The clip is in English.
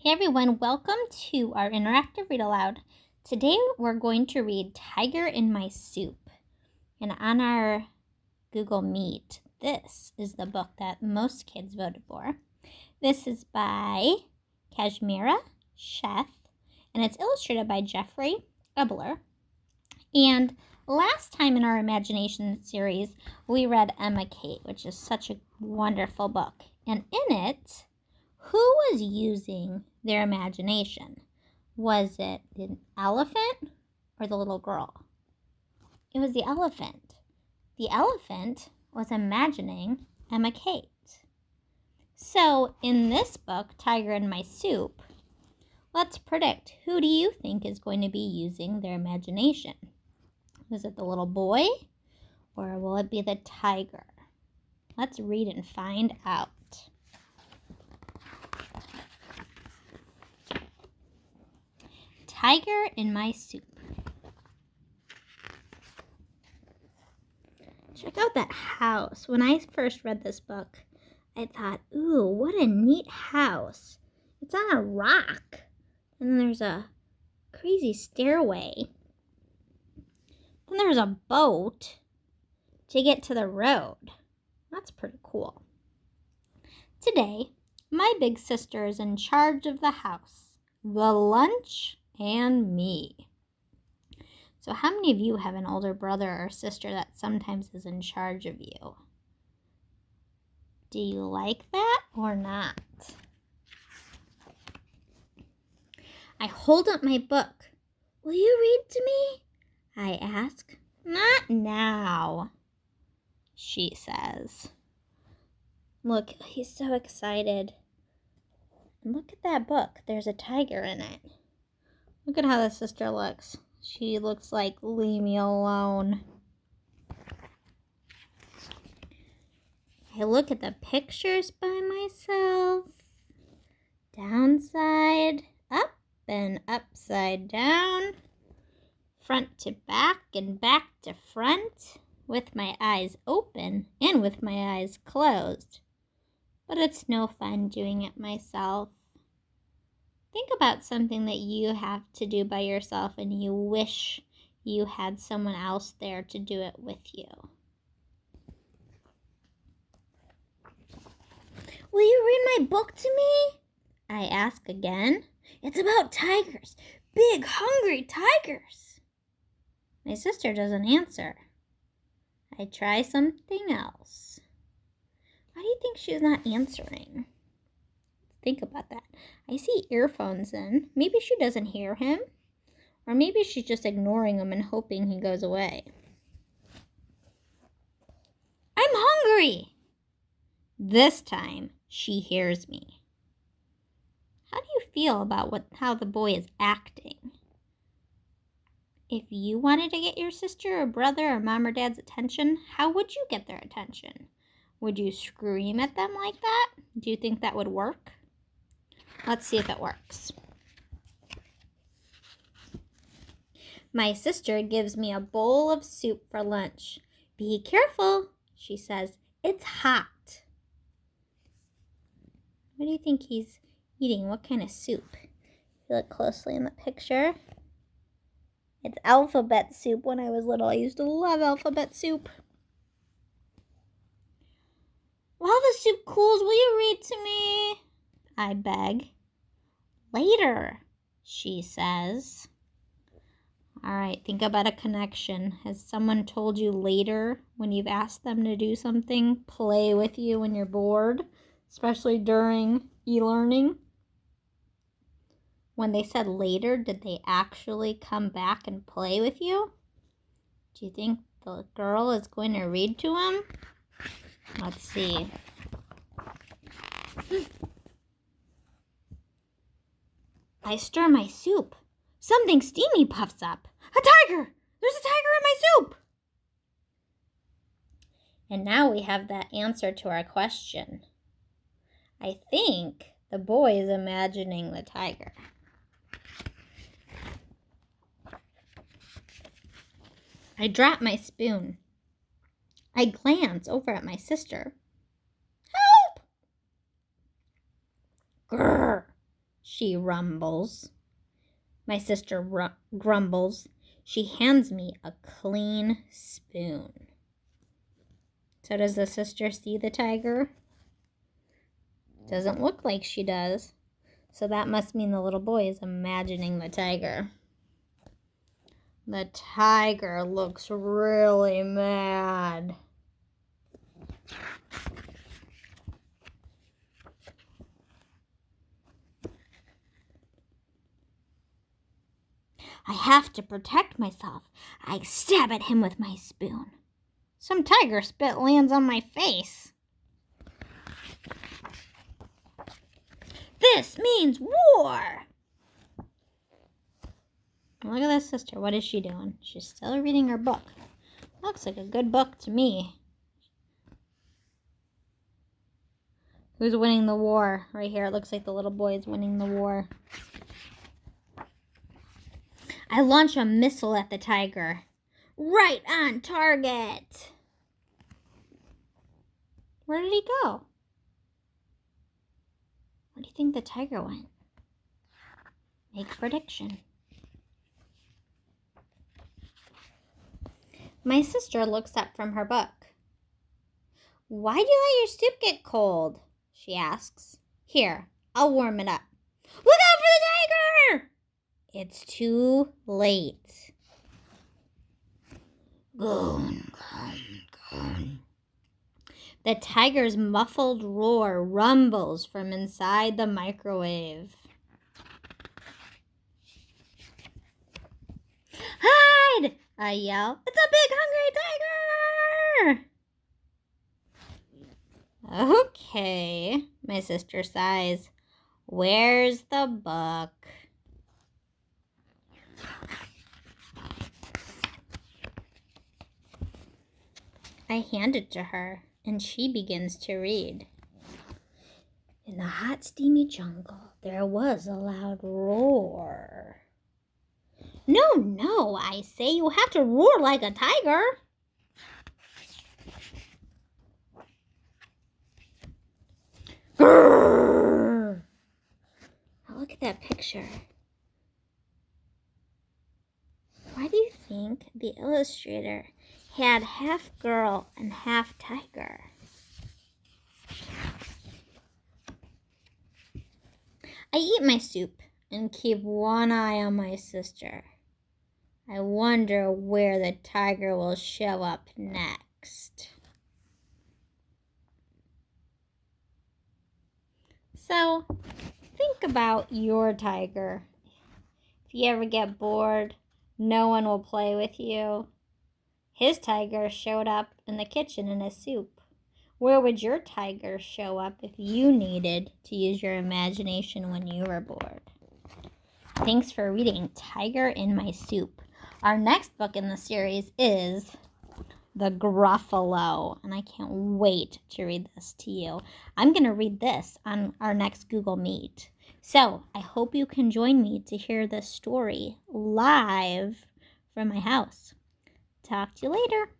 Hey everyone, welcome to our interactive read aloud. Today we're going to read Tiger in My Soup. And on our Google Meet, this is the book that most kids voted for. This is by Kashmira Sheth, and it's illustrated by Jeffrey Ebler. And last time in our imagination series, we read Emma Kate, which is such a wonderful book. And in it, who was using their imagination? Was it the elephant or the little girl? It was the elephant. The elephant was imagining Emma Kate. So in this book, Tiger in My Soup, let's predict, who do you think is going to be using their imagination? Is it the little boy or will it be the tiger? Let's read and find out. Tiger in My Soup. Check out that house. When I first read this book, I thought, ooh, what a neat house. It's on a rock. And then there's a crazy stairway. Then there's a boat to get to the road. That's pretty cool. Today, my big sister is in charge of the house, the lunch, and me. So how many of you have an older brother or sister that sometimes is in charge of you? Do you like that or not? I hold up my book. Will you read to me? I ask. Not now, she says. Look, he's so excited. And look at that book. There's a tiger in it. Look at how the sister looks. She looks like, leave me alone. I look at the pictures by myself. Downside up and upside down. Front to back and back to front. With my eyes open and with my eyes closed. But it's no fun doing it myself. Think about something that you have to do by yourself and you wish you had someone else there to do it with you. Will you read my book to me? I ask again. It's about tigers, big, hungry tigers. My sister doesn't answer. I try something else. Why do you think she's not answering? Think about that. I see earphones in. Maybe she doesn't hear him. Or maybe she's just ignoring him and hoping he goes away. I'm hungry! This time, she hears me. How do you feel about how the boy is acting? If you wanted to get your sister or brother or mom or dad's attention, how would you get their attention? Would you scream at them like that? Do you think that would work? Let's see if it works. My sister gives me a bowl of soup for lunch. Be careful, she says. It's hot. What do you think he's eating? What kind of soup? If you look closely in the picture. It's alphabet soup. When I was little, I used to love alphabet soup. While the soup cools, will you read to me? I beg. Later, she says. All right, think about a connection. Has someone told you later when you've asked them to do something, play with you when you're bored, especially during e-learning? When they said later, did they actually come back and play with you? Do you think the girl is going to read to him? Let's see. I stir my soup. Something steamy puffs up. A tiger! There's a tiger in my soup! And now we have that answer to our question. I think the boy is imagining the tiger. I drop my spoon. I glance over at my sister. Help! Grrr! she rumbles. My sister grumbles. She hands me a clean spoon. So does the sister see the tiger? Doesn't look like she does. So that must mean the little boy is imagining the tiger. The tiger looks really mad. I have to protect myself. I stab at him with my spoon. Some tiger spit lands on my face. This means war! Look at this sister. What is she doing? She's still reading her book. Looks like a good book to me. Who's winning the war? Right here, it looks like the little boy is winning the war. I launch a missile at the tiger. Right on target! Where did he go? Where do you think the tiger went? Make a prediction. My sister looks up from her book. Why'd you let your soup get cold? She asks. Here, I'll warm it up. Look out for the tiger! It's too late. Goon, goon, goon. The tiger's muffled roar rumbles from inside the microwave. Hide! I yell. It's a big hungry tiger! Okay, my sister sighs. Where's the book? I hand it to her, and she begins to read. In the hot, steamy jungle, there was a loud roar. No, no, I say, you have to roar like a tiger. Grrr! Now look at that picture. Why do you think the illustrator had half girl and half tiger? I eat my soup and keep one eye on my sister. I wonder where the tiger will show up next. So, think about your tiger. If you ever get bored, no one will play with you. His tiger showed up in the kitchen in his soup. Where would your tiger show up if you needed to use your imagination when you were bored? Thanks for reading Tiger in My Soup. Our next book in the series is The Gruffalo, and I can't wait to read this to you. I'm going to read this on our next Google Meet. So I hope you can join me to hear this story live from my house. Talk to you later.